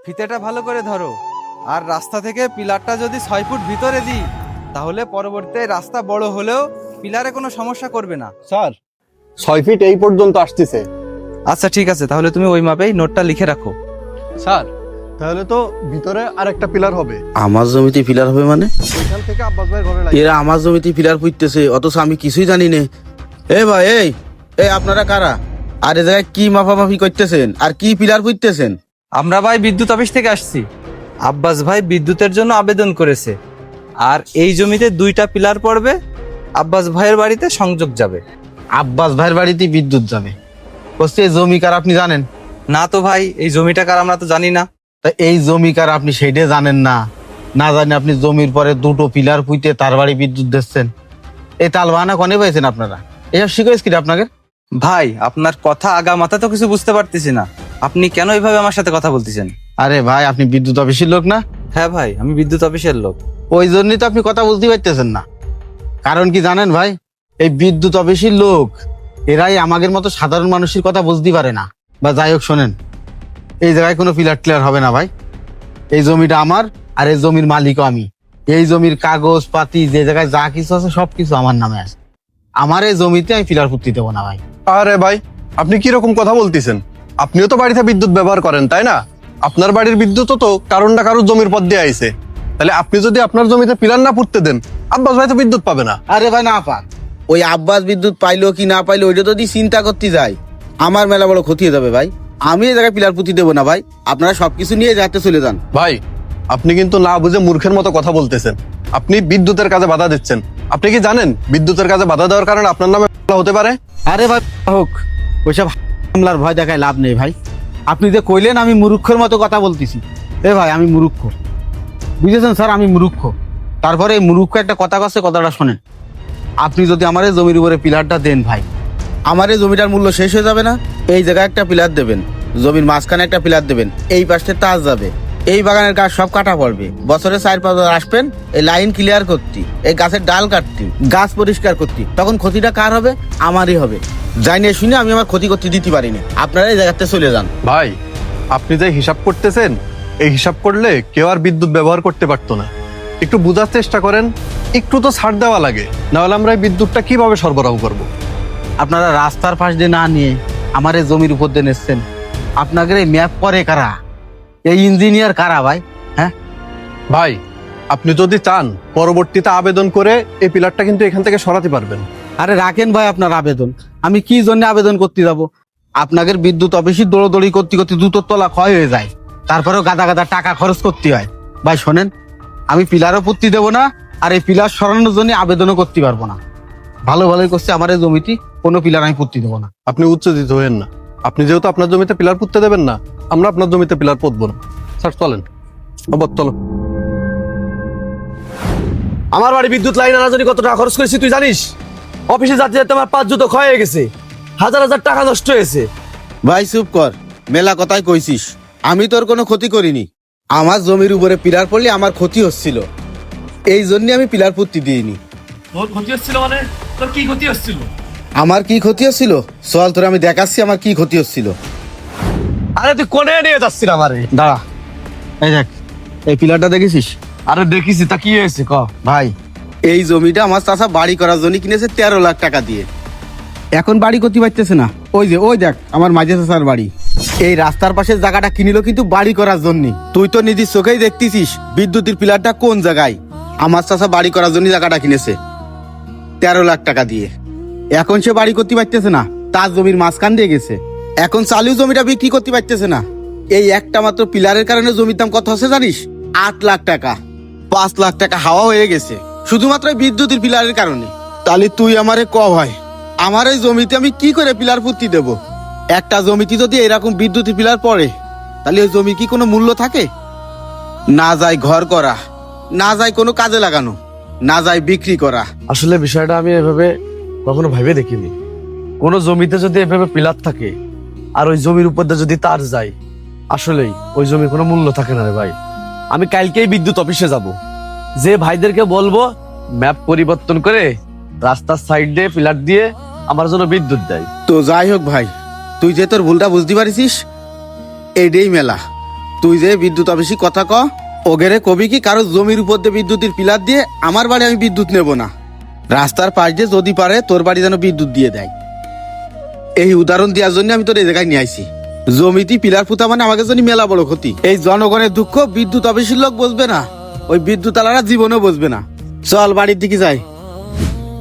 ফিতেটা ভালো করে ধরো। আর রাস্তা থেকে পিলারটা যদি 6 ফুট ভিতরে দিই, তাহলে পরবর্তীতে রাস্তা বড় হলেও পিলারে কোনো সমস্যা করবে না। স্যার 6 ফিট এই পর্যন্ত আসতেছে। আচ্ছা ঠিক আছে, তাহলে তুমি ওই মাপেই নোটটা লিখে রাখো। স্যার তাহলে তো ভিতরে আরেকটা পিলার হবে। আমার জমিতে পিলার হবে মানে? ওইখান থেকে আব্বাস ভাইয়ের ঘরে লাগে। এরা আমার জমিতে পিলার পুঁততেছে, অথচ আমি কিছুই জানি না। ভাই এই আপনারা কারা? আর এ জায়গায় কি মাপামাপি করতেছেন আর কি পিলার পুঁততেছেন? আমরা ভাই বিদ্যুৎ অফিস থেকে আসছি। আব্বাস ভাই বিদ্যুতের জন্য আবেদন করেছে, আর এই জমিতে 2টা পিলার পড়বে, আব্বাস ভাইয়ের বাড়িতে সংযোগ যাবে। আব্বাস ভাইয়ের বাড়িতে বিদ্যুৎ যাবে? বলছে এই জমিকার আপনি জানেন? না তো ভাই, এই জমিটা কার আমরা তো জানি না। তা এই জমিকার আপনি সেইটা জানেন না? না জানি আপনি জমির পরে 2টো পিলার পুঁতে তার বাড়ি বিদ্যুৎ দিচ্ছেন? এই তালবাহানা কনে পাইছেন আপনারা? এসব শিখেছ কি আপনাকে? ভাই আপনার কথা আগা মাথা তো কিছু বুঝতে পারতেছি না, আপনি কেন এইভাবে আমার সাথে কথা বলতেছেন? আরে ভাই আপনি বিদ্যুৎ অফিসের লোক না? হ্যাঁ ভাই, আমি বিদ্যুৎ অফিসের লোক। ওই জন্যই তো আপনি কথা বুঝতে পারতেছেন না। কারণ কি জানেন ভাই, এই বিদ্যুৎ অফিসের লোক এরাই আমাদের মতো সাধারণ মানুষের কথা বুঝতে পারে না। বা যাই হোক শোনেন, এই জায়গায় কোনো পিলার টিলার হবে না ভাই। এই জমিটা আমার, আর এই জমির মালিকও আমি। এই জমির কাগজ পাতি যে জায়গায় যা কিছু আছে সবকিছু আমার নামে আছে। আমার এই জমিতে আমি পিলার পুঁতি দেবো না ভাই। আরে ভাই আপনি কি রকম কথা বলতেছেন? আপনিও তো বাড়িতে বিদ্যুৎ ব্যবহার করেন তাই না? আপনার বাড়ির বিদ্যুৎও তো কারণ না কারোর জমির পথ দিয়ে আইছে। তাহলে আপনি যদি আপনার জমিতে পিলার না পুঁততে দেন, আব্বাস ভাই তো বিদ্যুৎ পাবে না। আরে ভাই না পাক, ওই আব্বাস বিদ্যুৎ পাইলো কি না পাইলো ওইটা যদি চিন্তা করতে যাই, আমার মেলা বড় ক্ষতি হয়ে যাবে ভাই। আমি এই জায়গায় পিলার পুঁতি দেবো না ভাই। আপনারা সবকিছু নিয়ে যাতে চলে যান। ভাই আপনি কিন্তু না বুঝে মূর্খের মতো কথা বলতেছেন। আপনি বিদ্যুতের কাজে বাধা দিচ্ছেন। আপনি কি জানেন বিদ্যুতের কাজে বাধা দেওয়ার কারণে আপনার নামে মামলা হতে পারে? আরে ভাই হোক, ওইসব হামলার ভয় দেখায় লাভ নেই ভাই। আপনি যে কইলেন আমি মুরুক্ষের মতো কথা বলতেছি, ভাই আমি মুরুক্ষ, বুঝেছেন স্যার? আমি মুরুক্ষ। তারপরে এই মুরুক্ষ একটা কথা কচ্ছে, কথাটা শোনেন। আপনি যদি আমার এই জমির উপরে পিলারটা দেন ভাই, আমার এই জমিটার মূল্য শেষ হয়ে যাবে না? এই জায়গায় একটা পিলার দেবেন, জমির মাঝখানে একটা পিলার দেবেন, এই পাশে তাজ যাবে, এই বাগানের গাছ সব কাটা পড়বে। বছরে 4-5 বার আসবেন এই লাইন ক্লিয়ার করতে, এই গাছের ডাল কাটতে, গাছ পরিষ্কার করতে। তখন ক্ষতিটা কার হবে? আমারই হবে। যাই নিয়ে শুনে আমি আমার ক্ষতি করতে দিতে পারি না। আপনারা এই জায়গাতে চলে যান। ভাই আপনি যে হিসাব করতেছেন, এই হিসাব করলে কেউ আর বিদ্যুৎ ব্যবহার করতে পারতো না। একটু বোঝার চেষ্টা করেন, একটু তো ছাড় দেওয়া লাগে, নাহলে আমরা এই বিদ্যুৎটা কিভাবে সরবরাহ করব? আপনারা রাস্তার পাশ দিয়ে না নিয়ে আমার এই জমির উপর দিয়ে নিচ্ছেন। আপনাদের এই ম্যাপ করে কারা? এই ইঞ্জিনিয়ার কারা ভাই? হ্যাঁ ভাই আপনি যদি চান পরবর্তীতে আবেদন করে এই পিলারটা কিন্তু এখান থেকে সরাতে পারবেন। আরে রাখেন ভাই আপনার আবেদন। আমি কি জন্য আবেদন করতে যাব? আপনাদের বিদ্যুৎ অফিসে দৌড়দৌড়ি করতে করতে 2 তলা ক্ষয় হয়ে যায়, তারপরেও গাদা গাদা টাকা খরচ করতে হয়। ভাই শোনেন, আমি পিলারও পুঁতি দেবো না, আর এই পিলার সরানোর জন্য আবেদনও করতে পারবো না। ভালো ভালোই করছে, আমার এই জমিতে কোনো পিলার আমি পুঁতি দেবো না। আপনি উচ্চজিত হয়েন না। আপনি যেহেতু আপনার জমিতে পিলার পুঁততে দেবেন না, আমরা আপনার জমিতে পিলার পুঁতবো না। স্যার চলেন, চলো। আমার বাড়ি বিদ্যুৎ লাইন আনার জন্য কত টাকা খরচ করেছি তুই জানিস? অফিসে যাতে যাতে আমার 5 জুতো ক্ষয় হয়ে গেছে, হাজার হাজার টাকা নষ্ট হয়েছে। ভাই চুপ কর, মেলা কথাই কইছিস। আমি তোর কোনো ক্ষতি করিনি। আমার জমির উপরে পিলার পড়লে আমার ক্ষতি হচ্ছিল, এই জন্য আমি পিলার পুঁতি দিইনি। তোর ক্ষতি হচ্ছিল মানে? তোর কি ক্ষতি হচ্ছিল? আমার কি ক্ষতি হচ্ছিল চল তোর আমি দেখাচ্ছি আমার কি ক্ষতি হচ্ছিল। আরে তুই কোনে নিয়ে যাচ্ছিস আমারে? দাঁড়া, এই দেখ, এই পিলারটা দেখেছিস? আরে দেখিছি, তা কি হয়েছে ক? ভাই এই জমিটা আমার চাচা বাড়ি করার জন্য কিনেছে 13 লাখ টাকা দিয়ে। এখন বাড়ি করতে পারতেছে না। ওই যে ওই দেখ আমার মাঝে চাচার বাড়ি। এই রাস্তার পাশে জায়গাটা কিনিল কিন্তু বাড়ি করার জন্য। তুই তো নিজের চোখেই দেখতেছিস বিদ্যুতের পিলারটা কোন জায়গায়। আমার চাচা বাড়ি করার জন্য জায়গাটা কিনেছে 13 লাখ টাকা দিয়ে। এখন সে বাড়ি করতে পারতেছে না, তার জমির মাঝখান দিয়ে গেছে। এখন চালু জমিটা বিক্রি করতে পারতেছে না। এই একটা মাত্র পিলারের কারণে জমির দাম কত হচ্ছে জানিস? 8 লাখ টাকা। 5 লাখ টাকা হাওয়া হয়ে গেছে শুধুমাত্র বিদ্যুতের পিলারের কারণে। তাহলে তুই আমারে ক ভাই, আমার এই জমিতে আমি কি করে পিলার পুঁতি দেব? একটা জমিতে যদি এরকম বিদ্যুতের পিলার পড়ে, তাহলে ওই জমি কি কোনো মূল্য থাকে? না যায় ঘর করা, না যায় কোনো কাজে লাগানো, না যায় বিক্রি করা। আসলে বিষয়টা আমি এভাবে কখনো ভেবে দেখিনি। কোনো জমিতে যদি এভাবে পিলার থাকে আর ওই জমির উপর দিয়ে যদি তার যায়, আসলেই ওই জমির কোনো মূল্য থাকে না রে ভাই। আমি কালকেই বিদ্যুৎ অফিসে যাব, যে ভাইদেরকে বলবো ম্যাপ পরিবর্তন করে রাস্তার সাইড দিয়ে পিলার দিয়ে আমার জন্য বিদ্যুৎ দেয়। তো যাই হোক ভাই, তুই যে তোর ভুলটা বুঝতে পারিস, এইটাই মেলা। তুই যে বিদ্যুৎ অফিসে কথা ক, ওগেরে কবি কি কারো জমির উপর দিয়ে বিদ্যুতের পিলার দিয়ে আমার বাড়ি আমি বিদ্যুৎ নেব না। রাস্তার পাশ দিয়ে যদি পারে তোর বাড়ি যেন বিদ্যুৎ দিয়ে দেয়। এই উদাহরণ দেওয়ার জন্য আমি তোর এই জায়গায় নিয়ে আইছি। জমিতে পিলার পুঁতা মানে আমাকে জন্য মেলা বড় ক্ষতি। এই জনগণের দুঃখ বিদ্যুৎ অফিসের লোক বুঝবে না, ওই বিদ্যুৎ আলারা জীবনেও বুঝবে না। চল বাড়ির দিকে যাই।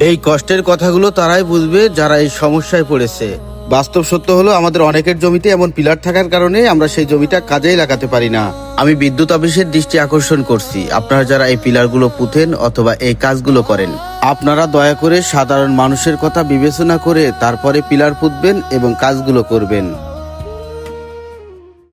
এই কষ্টের কথাগুলো তারাই বুঝবে যারা এই সমস্যায় পড়েছে। বাস্তব সত্য হলো আমাদের অনেকের জমিতে এমন পিলার থাকার কারণে আমরা সেই জমিটা কাজেই লাগাতে পারি না। আমি বিদ্যুৎ অফিসের দৃষ্টি আকর্ষণ করছি, আপনারা যারা এই পিলারগুলো পুঁতেন অথবা এই কাজগুলো করেন, আপনারা দয়া করে সাধারণ মানুষের কথা বিবেচনা করে তারপরে পিলার পুঁতবেন এবং কাজগুলো করবেন।